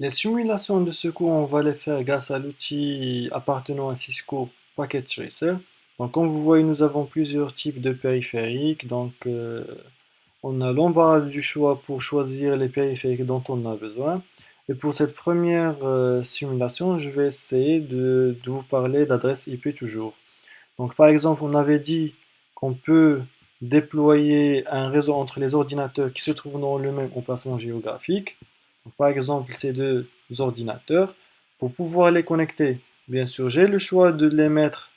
Les simulations de ce cours, on va les faire grâce à l'outil appartenant à Cisco Packet Tracer. Donc, comme vous voyez, nous avons plusieurs types de périphériques. Donc, on a l'embarras du choix pour choisir les périphériques dont on a besoin. Et pour cette première simulation, je vais essayer de vous parler d'adresse IP toujours. Donc, par exemple, on avait dit qu'on peut déployer un réseau entre les ordinateurs qui se trouvent dans le même emplacement géographique. Donc, par exemple, ces deux ordinateurs, pour pouvoir les connecter, bien sûr, j'ai le choix de les mettre,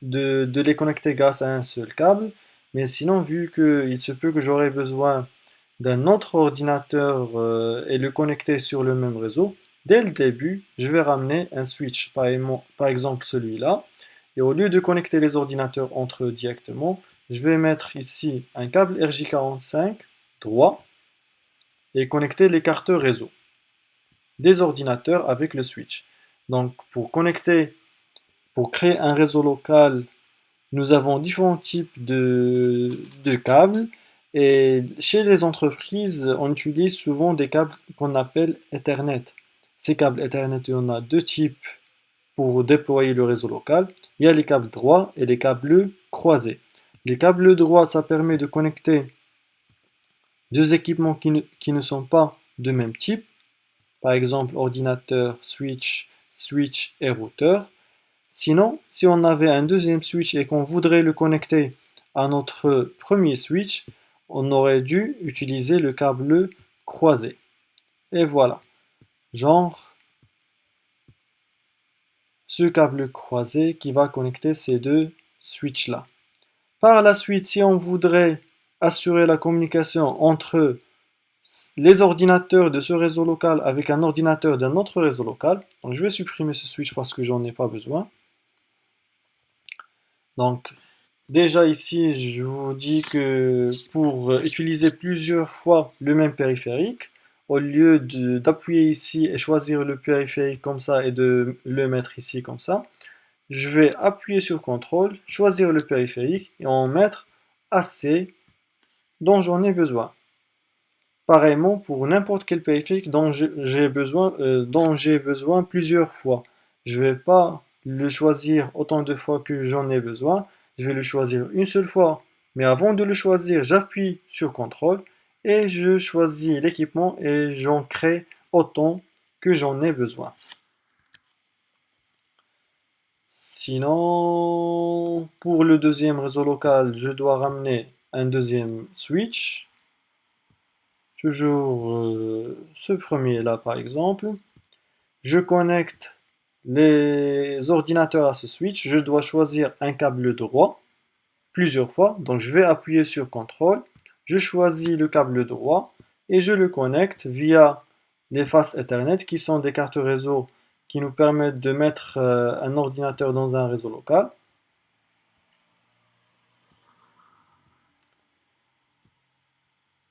de les connecter grâce à un seul câble, mais sinon, vu qu'il se peut que j'aurai besoin d'un autre ordinateur et le connecter sur le même réseau, dès le début, je vais ramener un switch, par exemple celui-là, et au lieu de connecter les ordinateurs entre eux directement, je vais mettre ici un câble RJ45 droit et connecter les cartes réseau des ordinateurs avec le switch. Donc pour créer un réseau local, nous avons différents types de câbles et chez les entreprises, on utilise souvent des câbles qu'on appelle Ethernet. Ces câbles Ethernet, il y en a deux types pour déployer le réseau local. Il y a les câbles droits et les câbles croisés. Les câbles droits, ça permet de connecter deux équipements qui ne sont pas de même type. Par exemple, ordinateur, switch et routeur. Sinon, si on avait un deuxième switch et qu'on voudrait le connecter à notre premier switch, on aurait dû utiliser le câble croisé. Et voilà, genre ce câble croisé qui va connecter ces deux switches-là. Par la suite, si on voudrait assurer la communication entre les ordinateurs de ce réseau local avec un ordinateur d'un autre réseau local, donc je vais supprimer ce switch parce que j'en ai pas besoin. Donc déjà ici, je vous dis que pour utiliser plusieurs fois le même périphérique, au lieu d'appuyer ici et choisir le périphérique comme ça et de le mettre ici comme ça, je vais appuyer sur CTRL, choisir le périphérique et en mettre assez dont j'en ai besoin. Pareillement pour n'importe quel périphérique dont j'ai besoin plusieurs fois. Je ne vais pas le choisir autant de fois que j'en ai besoin. Je vais le choisir une seule fois. Mais avant de le choisir, j'appuie sur CTRL et je choisis l'équipement et j'en crée autant que j'en ai besoin. Sinon, pour le deuxième réseau local, je dois ramener un deuxième switch. Toujours ce premier-là, par exemple. Je connecte les ordinateurs à ce switch. Je dois choisir un câble droit plusieurs fois. Donc, je vais appuyer sur CTRL. Je choisis le câble droit et je le connecte via les faces Ethernet qui sont des cartes réseau qui nous permettent de mettre un ordinateur dans un réseau local.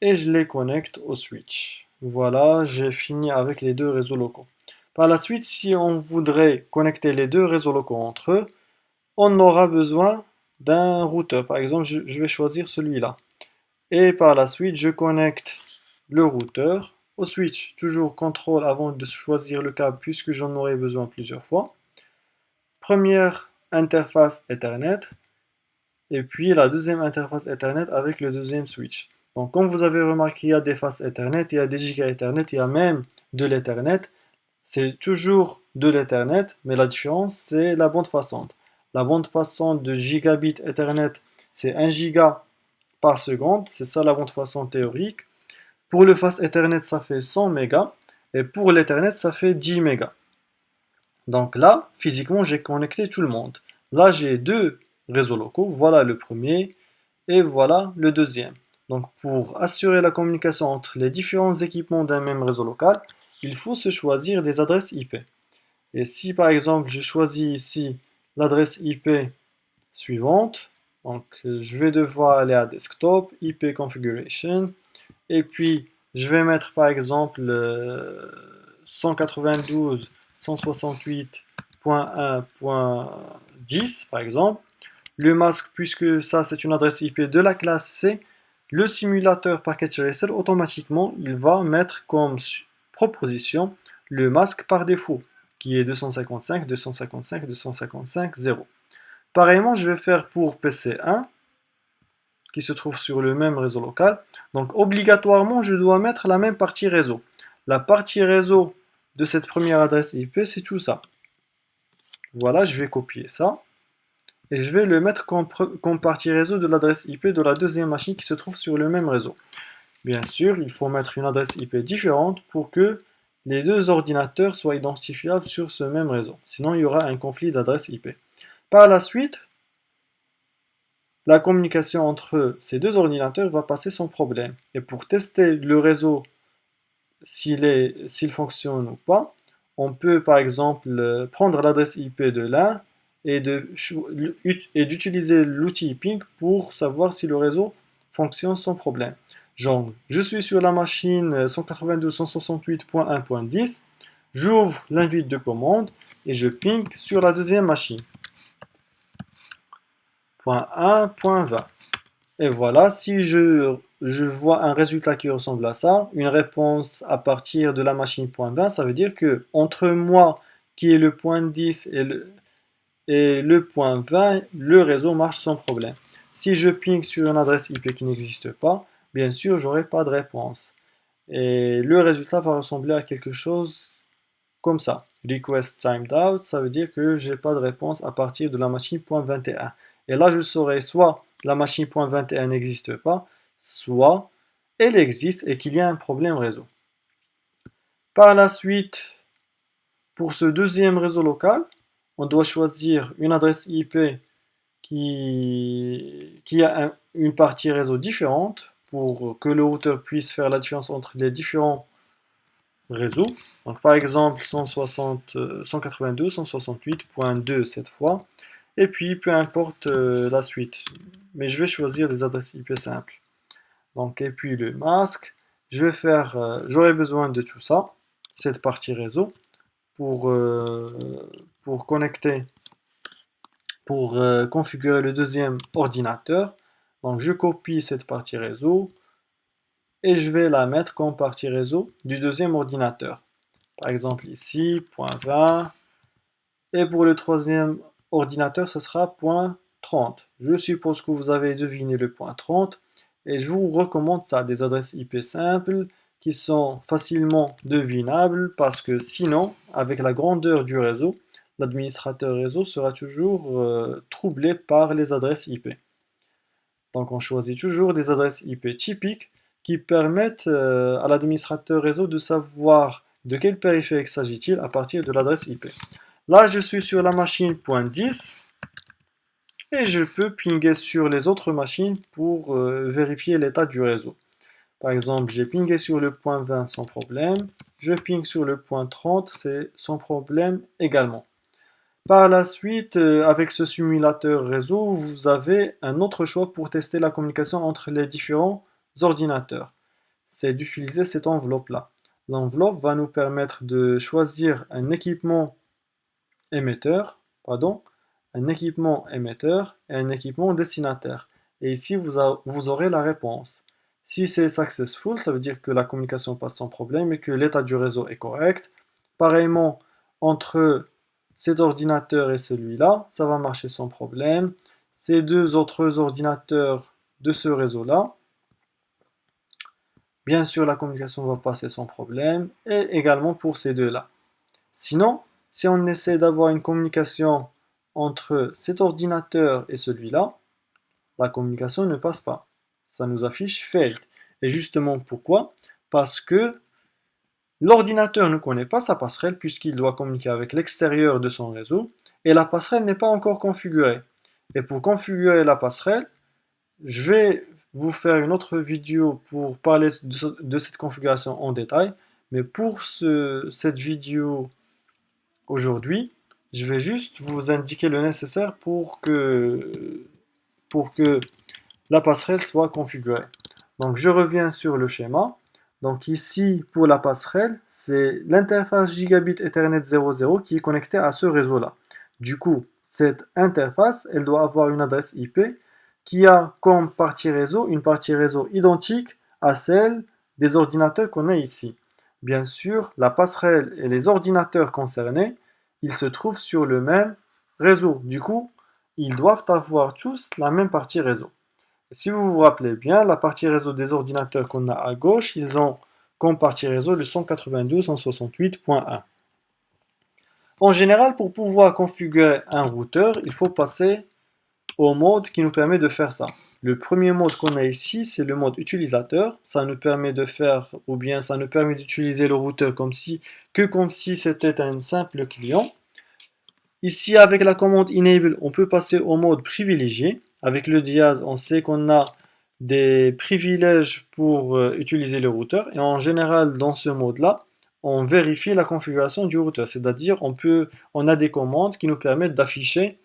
Et je les connecte au switch. Voilà, j'ai fini avec les deux réseaux locaux. Par la suite, si on voudrait connecter les deux réseaux locaux entre eux, on aura besoin d'un routeur. Par exemple, je vais choisir celui-là. Et par la suite, je connecte le routeur au switch. Toujours CTRL avant de choisir le câble puisque j'en aurai besoin plusieurs fois. Première interface Ethernet. Et puis la deuxième interface Ethernet avec le deuxième switch. Donc comme vous avez remarqué, il y a des faces Ethernet, il y a des giga Ethernet, il y a même de l'Ethernet. C'est toujours de l'Ethernet, mais la différence c'est la bande passante. La bande passante de gigabit Ethernet, c'est 1 giga par seconde, c'est ça la bande passante théorique. Pour le face Ethernet, ça fait 100 mégas, et pour l'Ethernet, ça fait 10 mégas. Donc là, physiquement, j'ai connecté tout le monde. Là, j'ai deux réseaux locaux. Voilà le premier et voilà le deuxième. Donc pour assurer la communication entre les différents équipements d'un même réseau local, il faut se choisir des adresses IP. Et si par exemple je choisis ici l'adresse IP suivante, donc je vais devoir aller à Desktop, IP Configuration, et puis je vais mettre par exemple 192.168.1.10 par exemple. Le masque, puisque ça c'est une adresse IP de la classe C, le simulateur Packet Tracer automatiquement il va mettre comme proposition le masque par défaut, qui est 255, 255, 255, 0. Pareillement, je vais faire pour PC1, qui se trouve sur le même réseau local. Donc, obligatoirement, je dois mettre la même partie réseau. La partie réseau de cette première adresse IP, c'est tout ça. Voilà, je vais copier ça. Et je vais le mettre comme partie réseau de l'adresse IP de la deuxième machine qui se trouve sur le même réseau. Bien sûr, il faut mettre une adresse IP différente pour que les deux ordinateurs soient identifiables sur ce même réseau. Sinon, il y aura un conflit d'adresse IP. Par la suite, la communication entre ces deux ordinateurs va passer sans problème. Et pour tester le réseau, s'il fonctionne ou pas, on peut par exemple prendre l'adresse IP de l'un et d'utiliser l'outil ping pour savoir si le réseau fonctionne sans problème. Genre, je suis sur la machine 192.168.1.10, j'ouvre l'invite de commande et je ping sur la deuxième machine. .1.20. Et voilà, si je vois un résultat qui ressemble à ça, une réponse à partir de la machine .20, ça veut dire que entre moi, qui est le point 10 et le point 20, le réseau marche sans problème. Si je ping sur une adresse IP qui n'existe pas, bien sûr, j'aurai pas de réponse. Et le résultat va ressembler à quelque chose comme ça. Request timed out, ça veut dire que j'ai pas de réponse à partir de la machine .21. Et là, je saurai soit la machine .21 n'existe pas, soit elle existe et qu'il y a un problème réseau. Par la suite, pour ce deuxième réseau local, on doit choisir une adresse IP qui a une partie réseau différente pour que le routeur puisse faire la différence entre les différents réseaux. Donc par exemple 192, 168.2 cette fois. Et puis peu importe la suite. Mais je vais choisir des adresses IP simples. Donc et puis le masque. Je vais faire, j'aurai besoin de tout ça, cette partie réseau, pour connecter, pour configurer le deuxième ordinateur. Donc je copie cette partie réseau et je vais la mettre comme partie réseau du deuxième ordinateur. Par exemple ici, .20. Et pour le troisième ordinateur, ce sera .30. Je suppose que vous avez deviné le .30. Et je vous recommande ça, des adresses IP simples qui sont facilement devinables parce que sinon, avec la grandeur du réseau, l'administrateur réseau sera toujours troublé par les adresses IP. Donc on choisit toujours des adresses IP typiques qui permettent à l'administrateur réseau de savoir de quel périphérique s'agit-il à partir de l'adresse IP. Là, je suis sur la machine .10 et je peux pinguer sur les autres machines pour vérifier l'état du réseau. Par exemple, j'ai pingé sur le point 20 sans problème. Je ping sur le point 30, c'est sans problème également. Par la suite, avec ce simulateur réseau, vous avez un autre choix pour tester la communication entre les différents ordinateurs. C'est d'utiliser cette enveloppe-là. L'enveloppe va nous permettre de choisir un équipement émetteur, un équipement émetteur et un équipement destinataire. Et ici, vous aurez la réponse. Si c'est successful, ça veut dire que la communication passe sans problème et que l'état du réseau est correct. Pareillement, entre cet ordinateur et celui-là, ça va marcher sans problème. Ces deux autres ordinateurs de ce réseau-là, bien sûr, la communication va passer sans problème. Et également pour ces deux-là. Sinon, si on essaie d'avoir une communication entre cet ordinateur et celui-là, la communication ne passe pas. Ça nous affiche failed. Et justement pourquoi? Parce que l'ordinateur ne connaît pas sa passerelle puisqu'il doit communiquer avec l'extérieur de son réseau et la passerelle n'est pas encore configurée. Et pour configurer la passerelle, je vais vous faire une autre vidéo pour parler de cette configuration en détail. Mais pour cette vidéo aujourd'hui, je vais juste vous indiquer le nécessaire pour que la passerelle soit configurée. Donc je reviens sur le schéma. Donc ici, pour la passerelle, c'est l'interface Gigabit Ethernet 00 qui est connectée à ce réseau-là. Du coup, cette interface, elle doit avoir une adresse IP qui a comme partie réseau une partie réseau identique à celle des ordinateurs qu'on a ici. bien sûr, la passerelle et les ordinateurs concernés, ils se trouvent sur le même réseau. Du coup, ils doivent avoir tous la même partie réseau. Si vous vous rappelez bien, la partie réseau des ordinateurs qu'on a à gauche, ils ont comme partie réseau le 192.168.1. En général, pour pouvoir configurer un routeur, il faut passer au mode qui nous permet de faire ça. Le premier mode qu'on a ici, c'est le mode utilisateur. Ça nous permet de faire, ou bien ça nous permet d'utiliser le routeur comme si c'était un simple client. Ici, avec la commande enable, on peut passer au mode privilégié. Avec le dièse, on sait qu'on a des privilèges pour utiliser le routeur. Et en général, dans ce mode-là, on vérifie la configuration du routeur. C'est-à-dire, on a des commandes qui nous permettent d'afficher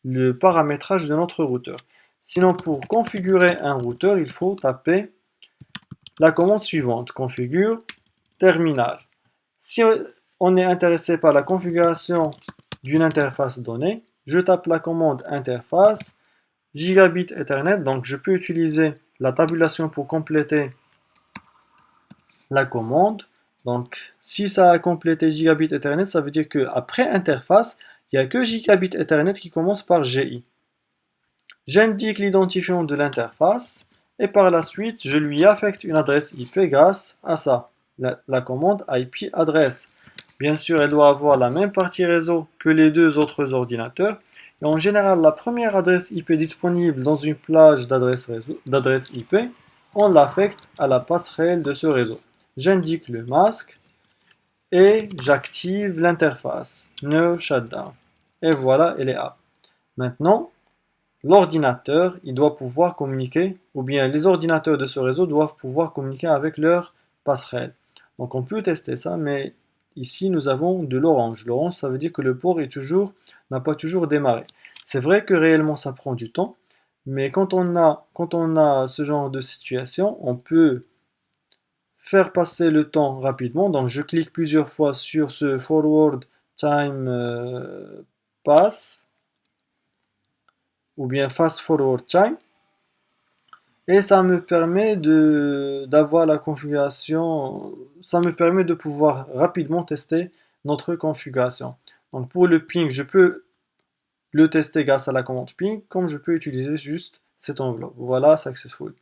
le paramétrage de notre routeur. Sinon, pour configurer un routeur, il faut taper la commande suivante, configure terminal. Si on est intéressé par la configuration d'une interface donnée, je tape la commande interface gigabit Ethernet, donc je peux utiliser la tabulation pour compléter la commande. Donc si ça a complété gigabit Ethernet, ça veut dire qu'après interface, il n'y a que gigabit Ethernet qui commence par GI. J'indique l'identifiant de l'interface et par la suite, je lui affecte une adresse IP grâce à ça, la commande IP adresse. Bien sûr, elle doit avoir la même partie réseau que les deux autres ordinateurs. Et en général, la première adresse IP disponible dans une plage d'adresse IP, on l'affecte à la passerelle de ce réseau. J'indique le masque et j'active l'interface. No shutdown. Et voilà, elle est up. Maintenant, l'ordinateur, il doit pouvoir communiquer, ou bien les ordinateurs de ce réseau doivent pouvoir communiquer avec leur passerelle. Donc on peut tester ça, mais ici nous avons de l'orange. L'orange, ça veut dire que le port n'a pas toujours démarré. C'est vrai que réellement ça prend du temps, mais quand on a ce genre de situation, on peut faire passer le temps rapidement. Donc je clique plusieurs fois sur ce forward time pass ou bien fast forward time. Et ça me permet d'avoir la configuration, ça me permet de pouvoir rapidement tester notre configuration. Donc pour le ping, je peux le tester grâce à la commande ping, comme je peux utiliser juste cette enveloppe. Voilà, successful.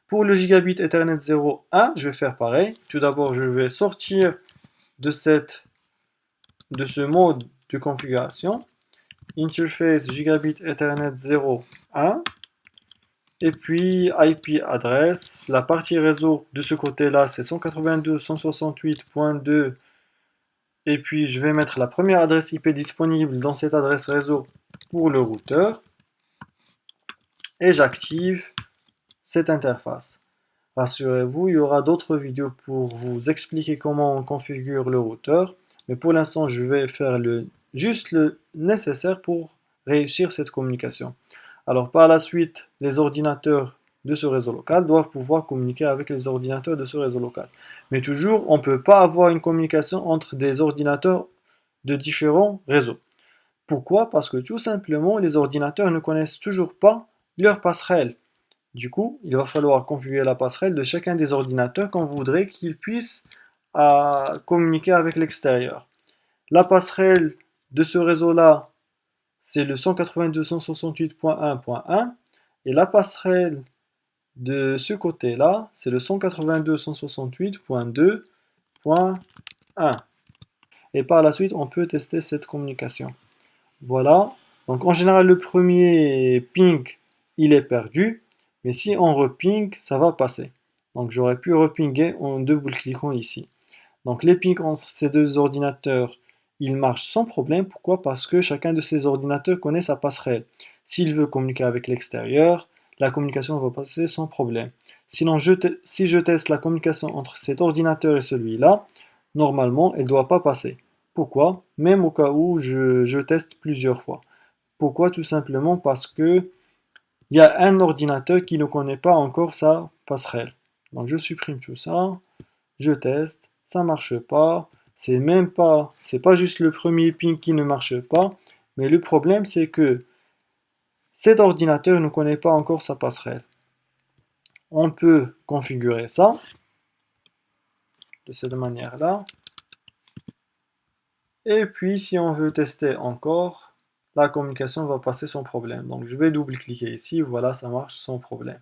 Pour le gigabit Ethernet 0.1, je vais faire pareil. Tout d'abord, je vais sortir de ce mode de configuration. Interface gigabit Ethernet 0.1. Et puis IP adresse, la partie réseau de ce côté-là, c'est 192.168.2. Et puis je vais mettre la première adresse IP disponible dans cette adresse réseau pour le routeur. Et j'active cette interface. Rassurez-vous, il y aura d'autres vidéos pour vous expliquer comment on configure le routeur. Mais pour l'instant, je vais faire juste le nécessaire pour réussir cette communication. Alors par la suite, les ordinateurs de ce réseau local doivent pouvoir communiquer avec les ordinateurs de ce réseau local. Mais toujours, on ne peut pas avoir une communication entre des ordinateurs de différents réseaux. Pourquoi? Parce que tout simplement, les ordinateurs ne connaissent toujours pas leur passerelle. Du coup, il va falloir configurer la passerelle de chacun des ordinateurs qu'on voudrait qu'ils puissent communiquer avec l'extérieur. La passerelle de ce réseau-là, c'est le 192.168.1.1 et la passerelle de ce côté-là, c'est le 192.168.2.1. Et par la suite, on peut tester cette communication. Voilà. Donc en général, le premier ping, il est perdu. Mais si on reping, ça va passer. Donc j'aurais pu repinguer en double-cliquant ici. Donc les pings entre ces deux ordinateurs, ils marchent sans problème. Pourquoi? Parce que chacun de ces ordinateurs connaît sa passerelle. S'il veut communiquer avec l'extérieur, la communication va passer sans problème. Sinon, si je teste la communication entre cet ordinateur et celui-là, normalement, elle ne doit pas passer. Pourquoi? Même au cas où je teste plusieurs fois. Pourquoi? Tout simplement parce que il y a un ordinateur qui ne connaît pas encore sa passerelle. Donc je supprime tout ça, je teste, ça marche pas. C'est pas juste le premier ping qui ne marche pas, mais le problème c'est que cet ordinateur ne connaît pas encore sa passerelle. On peut configurer ça. de cette manière-là. Et puis, si on veut tester encore, la communication va passer sans problème. Donc, je vais double-cliquer ici, voilà, ça marche sans problème.